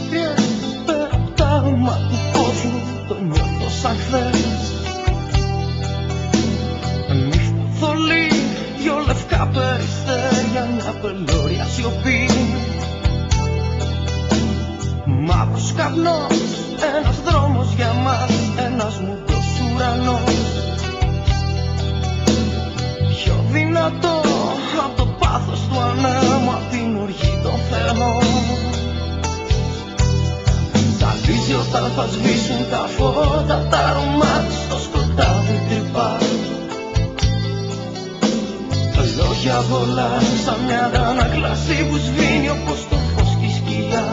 μακριά, πέρα απ' τα άρωμα του κόσμου, το νιώθω σαν χθες. Νύχτα θολή, δυο λευκά περιστέρια, μια πελώρια σιωπή. Μαύρος καπνός, ένας δρόμος για μας, ένας μουντός ουρανός. Πιο δυνατό απ' το πάθος του ανέμου, απ' την οργή των θεών. Ζαλίζει όταν θα σβήσουν τα φώτα, τα αρώμα της στο σκοτάδι τρυπά. Λόγια πολλά σαν μια αντανάκλαση που σβήνει όπως το φως και η σκιά.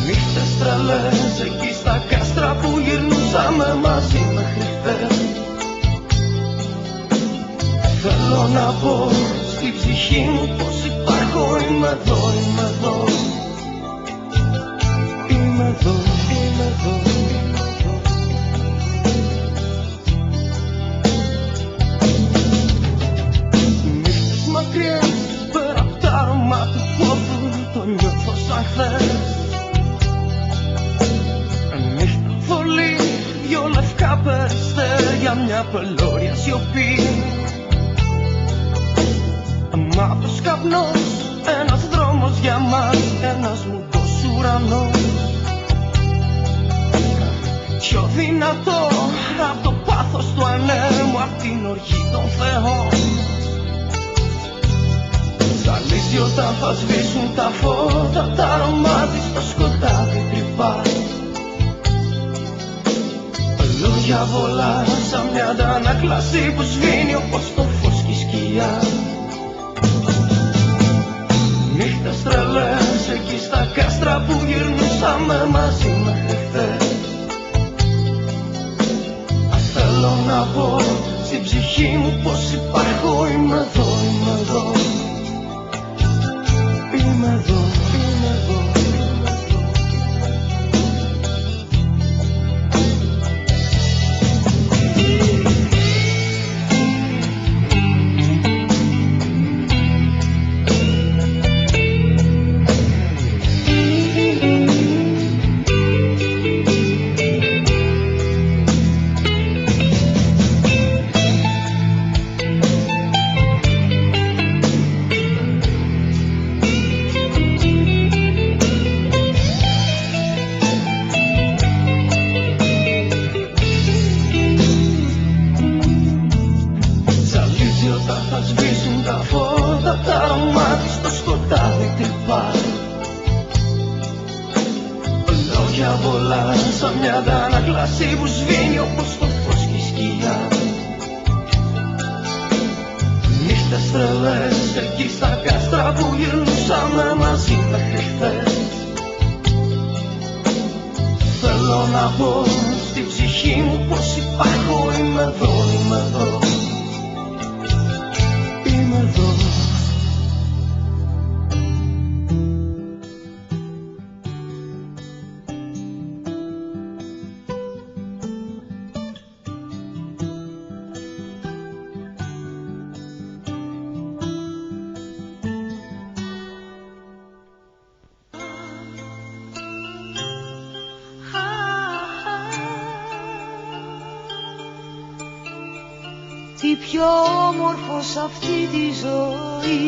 Νύχτες τρελές εκεί στα κάστρα που γυρνούσαμε μαζί μέχρι χθες. Θέλω να πω στη ψυχή μου πως υπάρχω, είμαι εδώ, είμαι εδώ. Είμαι εδώ, είμαι εδώ. Νύχτες μακριές, πέρα απ' τα άρωμα του πόθου, το νιώθω σαν χθες. Νύχτα θολή, δυο λευκά περιστέρια, μια πελώρια σιωπή. Μαύρος καπνός, ένας δρόμος για μας, ένας μουντός ουρανός. Πιο δυνατό απ' το πάθος του ανέμου, απ' την οργή των θεών. Ζαλίζει όταν θα σβήσουν τα φώτα, τα αρώμα της στο σκοτάδι τρυπά. Λόγια πολλά σαν μια αντανάκλαση που σβήνει όπως το φως και η σκιά. Νύχτες τρελές εκεί στα κάστρα που γυρνούσαμε μαζί μέχρι χθες. Θέλω να πω στην ψυχή μου πως υπάρχω, είμαι εδώ, είμαι εδώ. Είμαι εδώ, είμαι εδώ. Λόγια πολλά σαν μια αντανάκλαση που σβήνει όπως το φως και η σκιά. Νύχτες τρελές εκεί στα κάστρα που γυρνούσαμε μαζί μέχρι χθες. Θέλω να πω στην ψυχή μου πως υπάρχω, είμαι εδώ, είμαι εδώ. Είμαι εδώ. Τι πιο όμορφο σ' αυτή τη ζωή,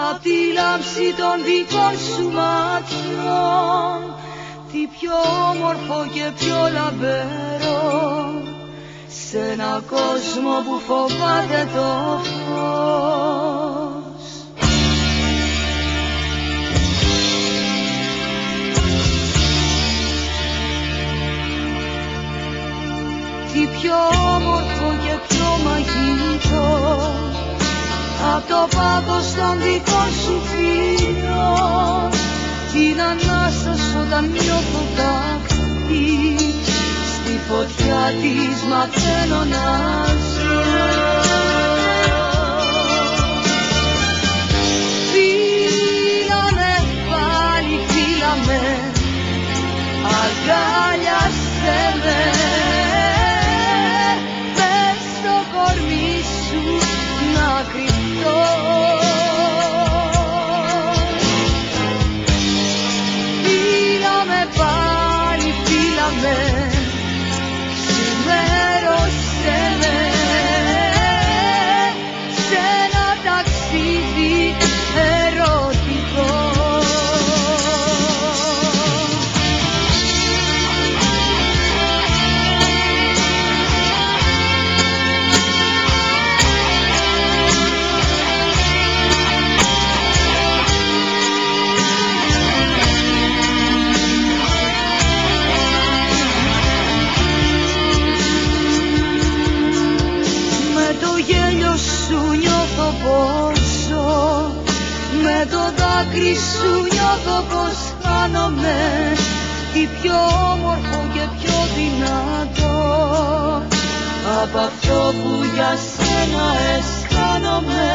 απ' τη λάμψη των δικών σου μάτιων. Τι πιο όμορφο και πιο λαμπερό, σε ένα κόσμο που φοβάται το φως. Τι πιο όμορφο και πιο μαγικό, απ' το πάθος των δικών σου φίλων. Την Ανάσταση όταν νιώθω τάχτη, στη φωτιά της μαθαίνω να ζω. Φίλαμε πάλι, φίλαμε, αγκάλιασέ με. άκρη σου νιώθω πως χάνομαι, τι πιο όμορφο και πιο δυνατό απ' αυτό που για σένα αισθάνομαι,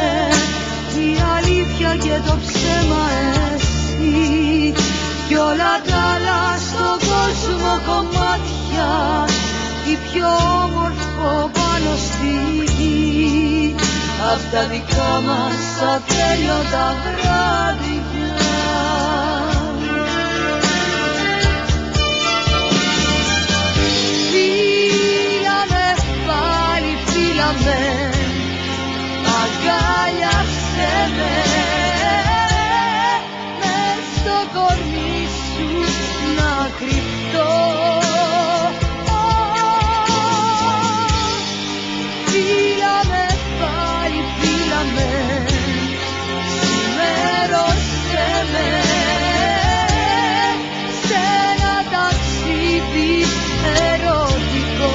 η αλήθεια και το ψέμα εσύ, κι όλα τα άλλα στον κόσμο κομμάτια, τι πιο όμορφο πάνω στη γη, απ' τα δικά μας ατέλειωτα βράδια. Φίλαμε πάλι, φίλαμε, αγκάλιασέ με, μες στο κορμί σου να κρυφτώ. Φίλαμε πάλι, φίλαμε, σημέρωσέ με σε ένα ταξίδι ερωτικό.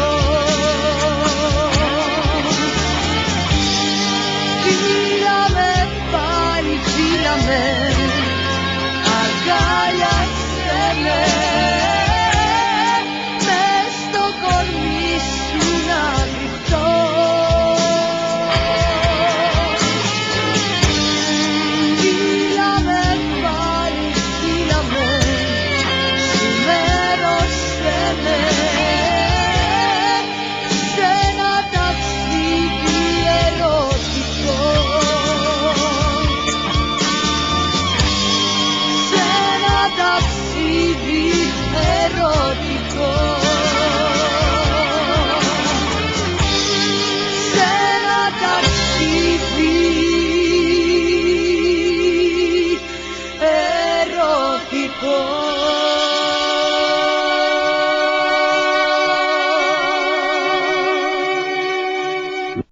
Φίλαμε πάλι, φίλαμε, αγκάλιασέ με, μες στο κορμί σου να κρυφτώ. Φίλαμε πάλι, φίλαμε, σημέρωσέ με σε ένα ταξίδι ερωτικό. Σε ένα ταξίδι ερωτικό. Σε ένα ταξίδι ερωτικό.